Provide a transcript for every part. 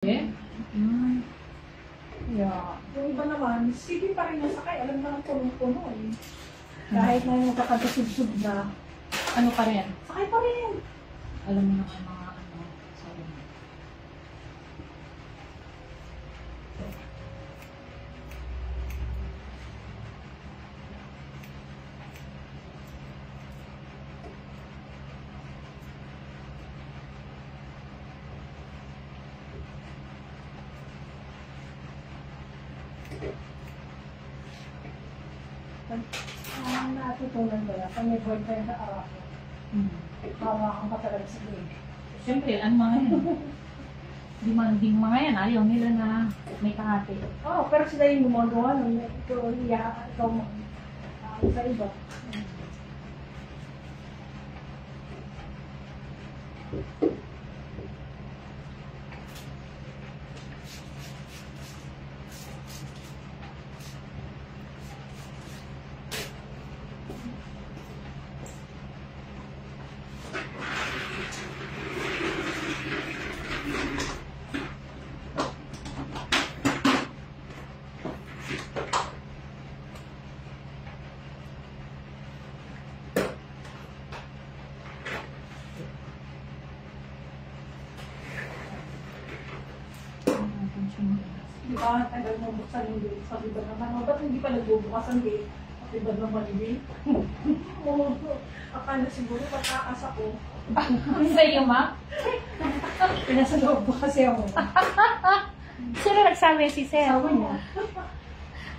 Eh? Mm. Yeah. Yung iba naman, sige pa rin nasakay. Alam na ng punong-puno eh. Kahit na yung kakadasubsub na, Ano pa rin? sakay pa rin. Alam mo naman mga ano, sabi mo. Ang natutunan ko na, pag may boyfriend sa araw ko, hawakan ka talaga sa leg. Siyempre, ano mga yan? Demanding mga yan. Ayaw nila na may kahati. Oo, pero sila yung gumagawa nun. Ikaw, ikaw mo. Sa iba. Di ba, tagal mo buksan yung gate. Sabi ba naman, ba't hindi pa nagbubukas ang gate? Sabi ba naman yung gate? Oo, akala siguro matakas ako. Sa'yo, ma? Pinasa loob ko kasi ako. Sino nagsabi si Sir? Sabi niya.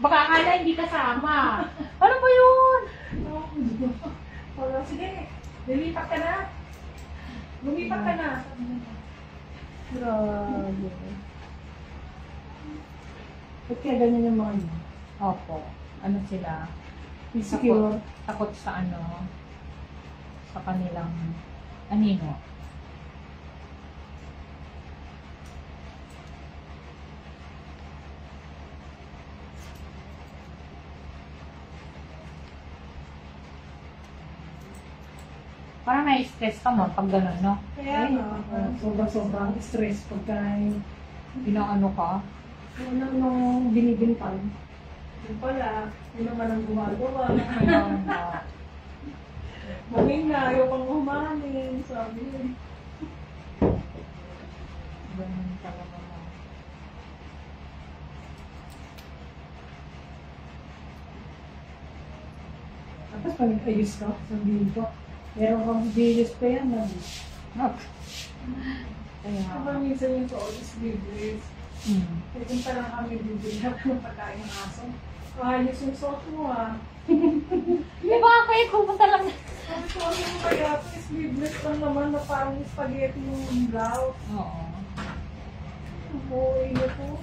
Baka akala hindi kasama. Ano ba yun? Wala, sige, lumipat ka na. Lumipat ka na. Grabe. Ba't kaya ganyan yung mga yun? Opo. Ano sila? Insecure. Takot sa ano, sa kanilang anino. Parang na-stress ka mo pag gano'n, no? Kaya sobrang stress pagka Ano ka? nung binibintang. Yung pala, yun naman ang gumagawa. Maging na, ayaw pang humanin, sabi yun. Ganun talaga mo. Tapos pag nag-ayos ka, sabihin ko, meron kang bilis pa yan. Kaya, Kapag minsan yung sa bilis, kaya pa lang kami bibilap ng pagkain ng aso. Ayos yung sauce mo ah. di ba kayo pupunta lang? Sabi ko, ano yung kaya ito, sleeveless lang naman na parang spaghetti yung blouse. Oo. Ang buhay na po.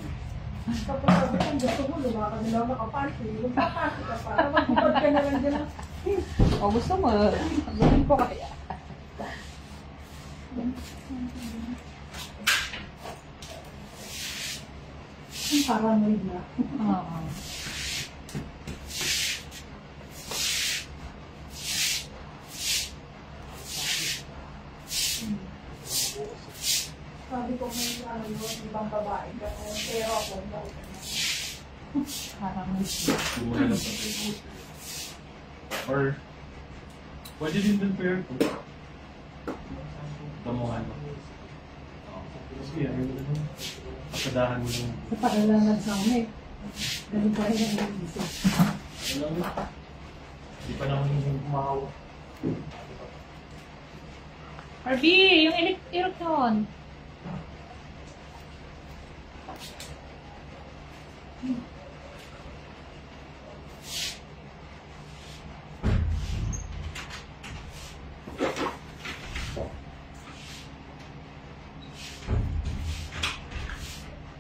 Tapos sabi ko, gusto mo, lumakad na lang nakapanty. Magpapanty ka pa. Magpupad ka na lang dyan. O gusto mo, gawin ko kaya. Paranoid na. Oo. Sabi ko, may ano yun, ibang babae ka. Pero ako, bakit ka na. Parang Kumula lang sa Facebook. Or, pwede din dun pair ko. Damuhan mo. Sige, ayaw mo dun. Pasadahan mo lang. Sa paalalan sa amin. Ganun pa rin ang isip. Alam mo, hindi pa naman yung kumakawa. Harvey, yung electron.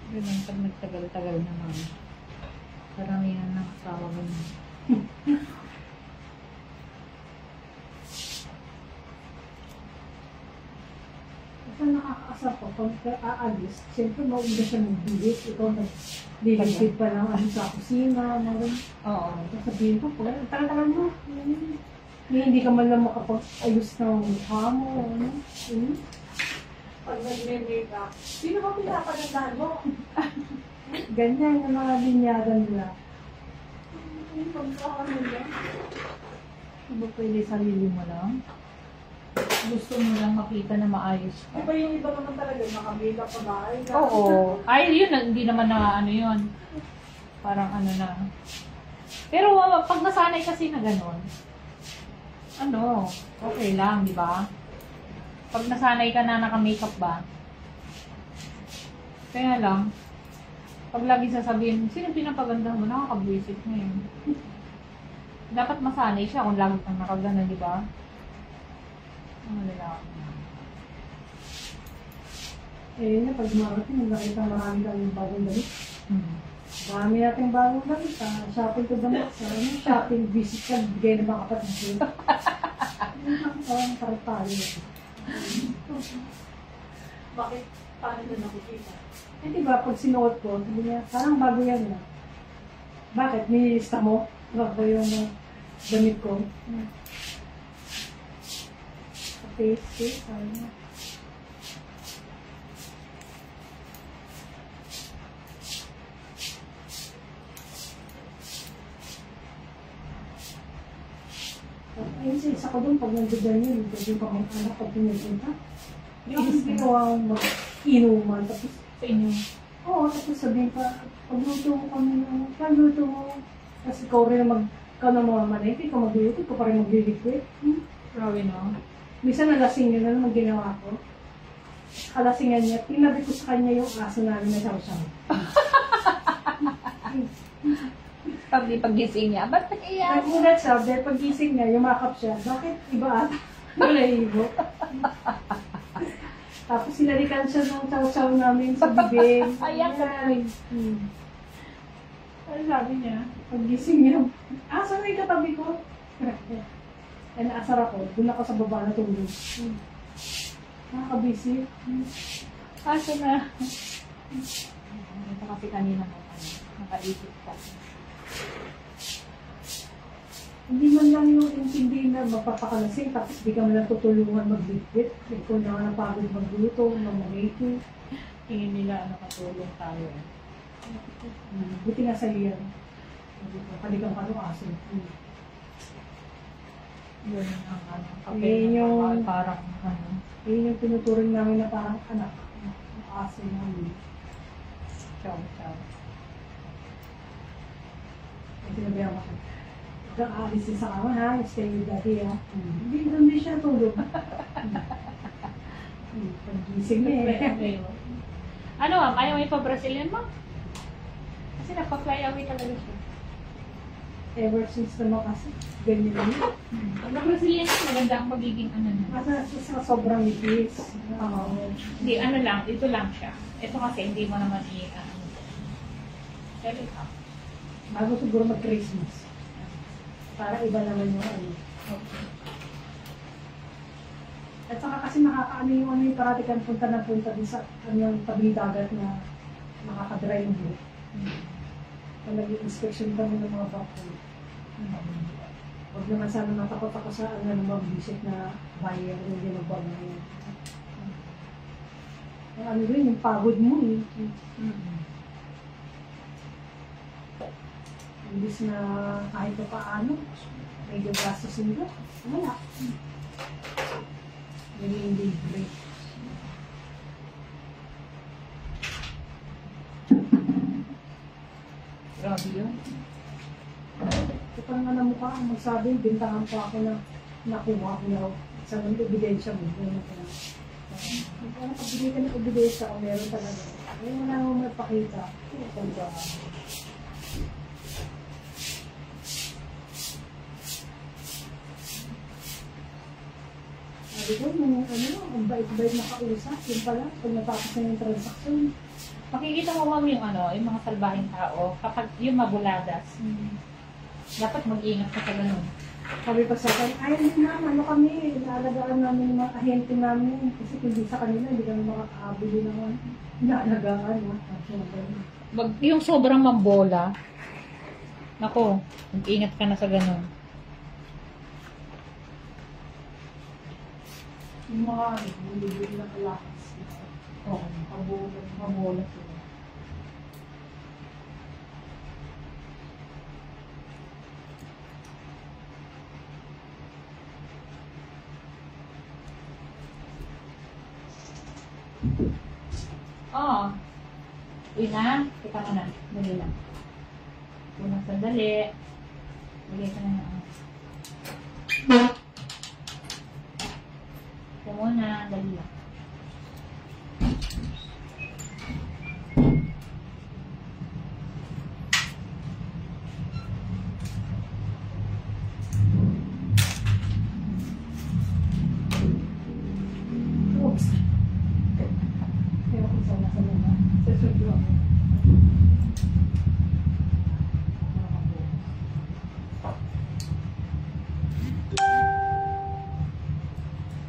Ganun pag nagtagal-tagal naman. Karamihan ng asawa ganun. Kasi nakakaasar ko, pag aalis, siyempre mauuna siya ng bilis. Ikaw nag-diligid pa lang ano sa kusina. Oo. Sabihin ko, tagal-tagal mo. Hindi ka man lang makapag-ayos ng mukha mo. Ano? pag nag-make-up, sino ba pinapagandahan mo? Ganyan yung mga linyada nila. Yung pagkakaano nila. Di ba pwede sarili mo lang? Gusto mo lang makita na maayos Di ka. ba yung iba naman talaga, naka-makeup pa ba? Oo. Ay, yun, hindi naman na ano yun. Parang ano na. Pero pag nasanay kasi na gano'n, ano, okay lang, di ba? Pag nasanay ka na naka-makeup ba? Kaya lang, pag lagi sasabihin, sino pinapaganda mo? Nakakabwisit mo yun. Dapat masanay siya kung lagi kang nakagana, di ba? Ang lalaki. Eh, na pag marating, nakita marami kang bagong damit. Hmm. Marami natin bagong damit. Shopping ko damit. Shopping visit ka, bigay ng mga kapatid. Ang karapali. Bakit? Paano na nakikita? Eh, diba, pag sinuot ko, sabi niya, parang bago yan na. Bakit? Nililista mo? Bago yung damit ko. Okay, sabi niya. Ayun sa isa ko doon, pag nandiyan yun, yung pamang-anak pag pumupunta. Yung ginawa mag-inuman, tapos Sa inyo. oo, tapos sabihin pa, pagluto mo kami ng, pagluto mo, kasi ikaw rin ikaw na mamamanay, ikaw magluluto, ikaw pa rin magliliquid. Grabe no? Minsan nalasing yun na naman ginawa ko. Kalasingan niya, tinabi ko sa kanya yung aso namin na saw-saw. Pagising niya, ba't naiyak? Nagulat siya, dahil pagising niya, yumakap siya, bakit iba ata? Nalahibo. Tapos sinalikan siya ng saw-saw namin sa bibig. Ayak ka na rin. Ano sabi niya? Pagising niya, saan na yung katabi ko? Eh, naasar ako. Doon ako sa baba na tulog. Nakakabisi. Asa na? Ito kasi kanina mo, nakaisip ka. Hindi man lang yung intindi na magpapakalasing tapos di ka man lang tutulungan magbitbit. Ikaw na nga napagod magluto, mamahiti. Tingin nila nakatulong tayo. Buti nga sa'yo yan. Kalikang aso. Yun ang ano, Yun yung- parang ano. Yun yung tinuturing namin na parang anak. Ang aso namin. Chow, chow. Ay, sinabihan ko siya. Huwag kang aalis sa kama ha, stay with daddy ha. Hindi doon din siya tulog. Pag-gising niya eh. Ano ma'am, ayaw mo ipa-Brazilian ma'am? Kasi nagpa-fly away talaga siya. Ever since naman kasi, ganyan yun. Pag na-Brazilian siya, maganda ang magiging ano na. Kasi sa sobrang nipis. Oo. Hindi, ano lang, ito lang siya. Ito kasi hindi mo naman Pero ito. Bago siguro mag-Christmas. Para iba naman yung ano. At saka kasi nakakaano yung ano yung parati kang punta na punta din sa yung tabing dagat na nakakadry yung buhok. Pag nag-inspection kami ng mga bako. Huwag naman sana natakot ako sa ano ng mag-visit na buyer hindi magbag na yun. Yung ano rin, yung pagod mo eh. Imbis na kahit pa paano, medyo gastusin ko. Wala. Hindi break. Grabe yun. Ito parang nga na mukha ang magsabi, bintangan pa ako na nakuha ko na sa mga ebidensya mo. Ano ka na. Parang pag binigay ka ng ebidensya kung meron talaga. Ay, wala akong magpakita. Kung ba. Sabi ko, nung ano, ang bait-bait na kausap. Yun pala, pag natapos na yung transaction. Makikita mo ma'am yung ano, yung mga salbahing tao, kapag yung mabuladas, dapat mag-ingat ka sa ganun. Sabi pa sa akin, ay hindi ma'am, ano kami, inaalagaan namin yung mga ahente namin. Kasi hindi sa kanila, hindi kami makakaabili naman. Inaalagaan, ha? Yung sobrang mambola, nako, mag-ingat ka na sa ganun. Yung mga bumibili na kalakas. Oo, mabulat yun. Oo. Yun na. Kita mo na. Dali lang. Unang sandali. Lagay ka na na. Ito muna. Dali lang. Oops. Pero kung saan nasa luma, sa studio ako.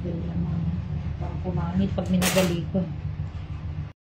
Dali lang mga. Parang pumangit pag minagali ko.